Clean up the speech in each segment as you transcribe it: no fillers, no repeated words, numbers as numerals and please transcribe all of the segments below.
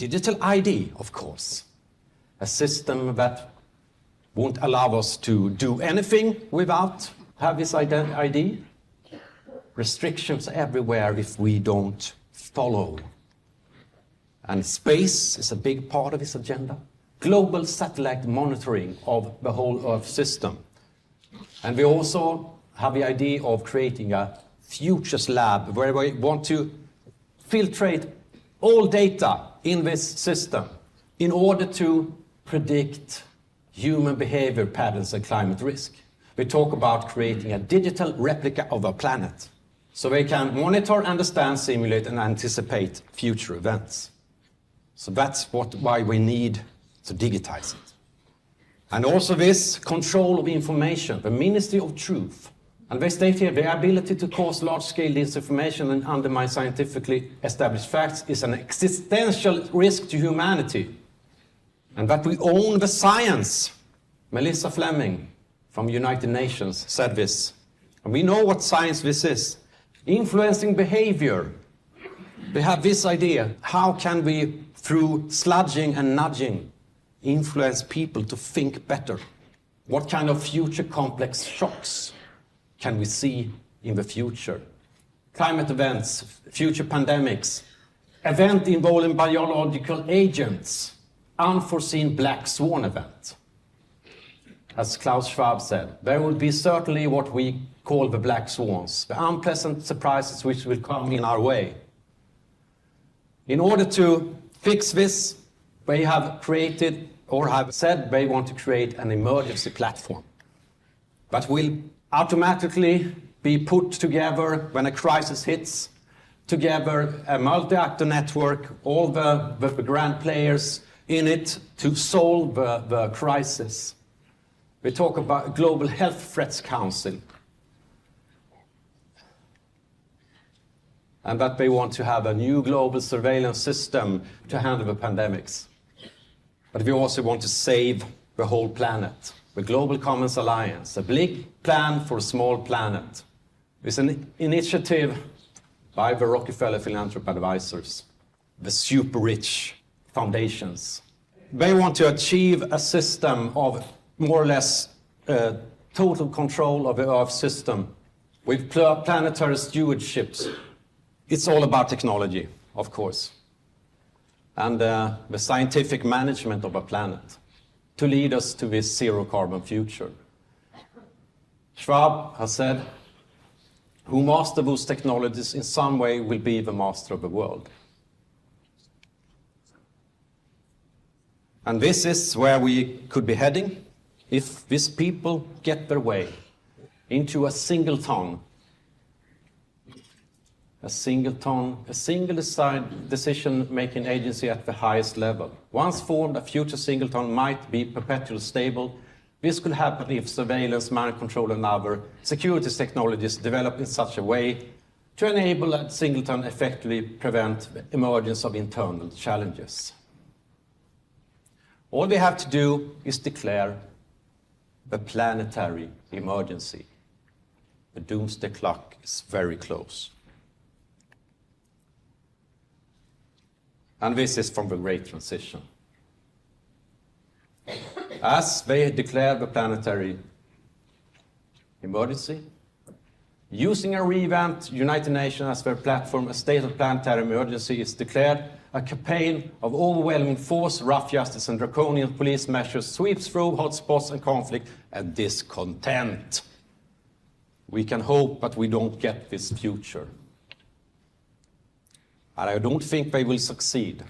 Digital ID, of course. A system that won't allow us to do anything without have this ID. Restrictions everywhere if we don't follow. And space is a big part of this agenda. Global satellite monitoring of the whole Earth system. And we also have the idea of creating a futures lab where we want to filtrate all data in this system in order to predict human behavior patterns and climate risk. We talk about creating a digital replica of our planet so they can monitor, understand, simulate, and anticipate future events. So that's why we need to digitize it. And also this control of information, the Ministry of Truth. And they state here, the ability to cause large-scale disinformation and undermine scientifically established facts is an existential risk to humanity. And that we own the science. Melissa Fleming from United Nations said this. And we know what science this is. Influencing behavior. We have this idea. How can we, through sludging and nudging, influence people to think better? What kind of future complex shocks can we see in the future? Climate events, future pandemics, event involving biological agents, unforeseen black swan event. As Klaus Schwab said, there will be certainly what we call the black swans, the unpleasant surprises which will come in our way. In order to fix this, they have created or have said they want to create an emergency platform that will automatically be put together when a crisis hits, together a multi-actor network, all the grand players in it to solve the crisis. We talk about Global Health Threats Council, and that they want to have a new global surveillance system to handle the pandemics. But we also want to save the whole planet. The Global Commons Alliance, a big plan for a small planet. It's an initiative by the Rockefeller Philanthropy Advisors, the super rich foundations. They want to achieve a system of more or less total control of the Earth system with planetary stewardships. It's all about technology, of course, and the scientific management of a planet to lead us to this zero-carbon future. Schwab has said, who master those technologies in some way will be the master of the world. And this is where we could be heading if these people get their way into a singleton, a single decision-making agency at the highest level. Once formed, a future singleton might be perpetually stable. This could happen if surveillance, mind control, and other security technologies develop in such a way to enable a singleton effectively prevent the emergence of internal challenges. All we have to do is declare the planetary emergency. The doomsday clock is very close. And this is from the Great Transition. As they declare the planetary emergency, using a revamped United Nations as their platform, a state of planetary emergency is declared. A campaign of overwhelming force, rough justice, and draconian police measures sweeps through hotspots and conflict and discontent. We can hope, but we don't get this future. And I don't think they will succeed.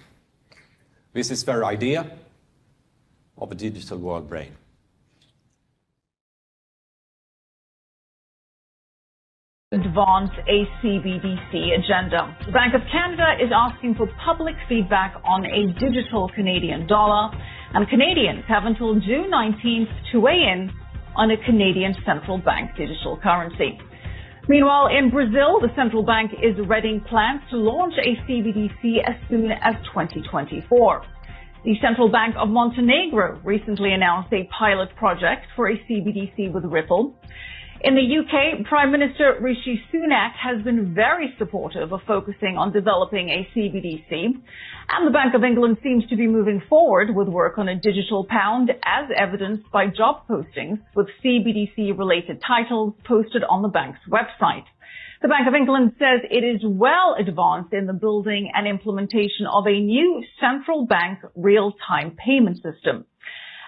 This is their idea of a digital world brain. Advance a CBDC agenda. The Bank of Canada is asking for public feedback on a digital Canadian dollar, and Canadians have until June 19th to weigh in on a Canadian central bank digital currency. Meanwhile, in Brazil, the central bank is readying plans to launch a CBDC as soon as 2024. The Central Bank of Montenegro recently announced a pilot project for a CBDC with Ripple. In the UK, Prime Minister Rishi Sunak has been very supportive of focusing on developing a CBDC, and the Bank of England seems to be moving forward with work on a digital pound, as evidenced by job postings with CBDC-related titles posted on the bank's website. The Bank of England says it is well advanced in the building and implementation of a new central bank real-time payment system.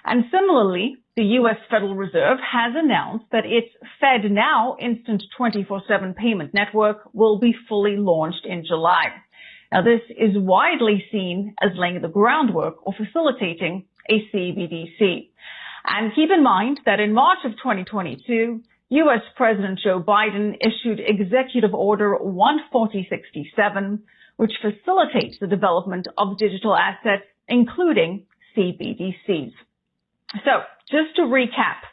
And similarly, the U.S. Federal Reserve has announced that its FedNow instant 24/7 payment network will be fully launched in July. Now, this is widely seen as laying the groundwork or facilitating a CBDC. And keep in mind that in March of 2022, U.S. President Joe Biden issued Executive Order 14067, which facilitates the development of digital assets, including CBDCs. So, just to recap,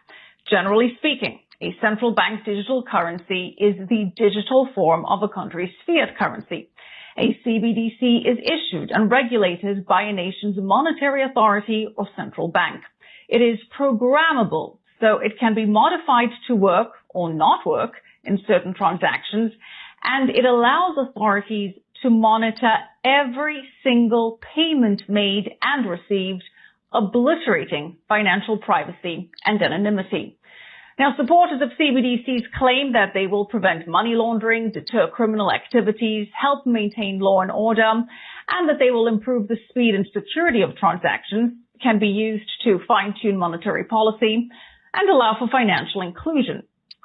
generally speaking, a central bank digital currency is the digital form of a country's fiat currency. A CBDC is issued and regulated by a nation's monetary authority or central bank. It is programmable, so it can be modified to work or not work in certain transactions, and it allows authorities to monitor every single payment made and received, obliterating financial privacy and anonymity. Now, supporters of CBDCs claim that they will prevent money laundering, deter criminal activities, help maintain law and order, and that they will improve the speed and security of transactions, can be used to fine-tune monetary policy, and allow for financial inclusion.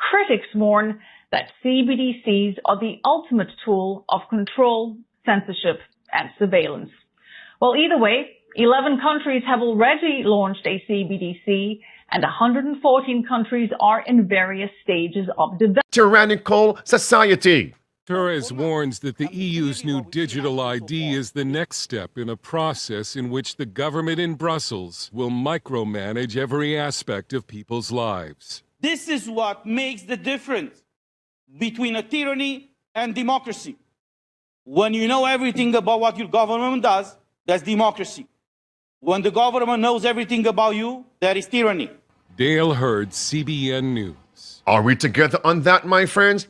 Critics warn that CBDCs are the ultimate tool of control, censorship, and surveillance. Well, either way, 11 countries have already launched a CBDC, and 114 countries are in various stages of development. Tyrannical society. Torres warns that the EU's new digital ID is the next step in a process in which the government in Brussels will micromanage every aspect of people's lives. This is what makes the difference between a tyranny and democracy. When you know everything about what your government does, that's democracy. When the government knows everything about you, that is tyranny. Dale Hurd, CBN News. Are we together on that, my friends?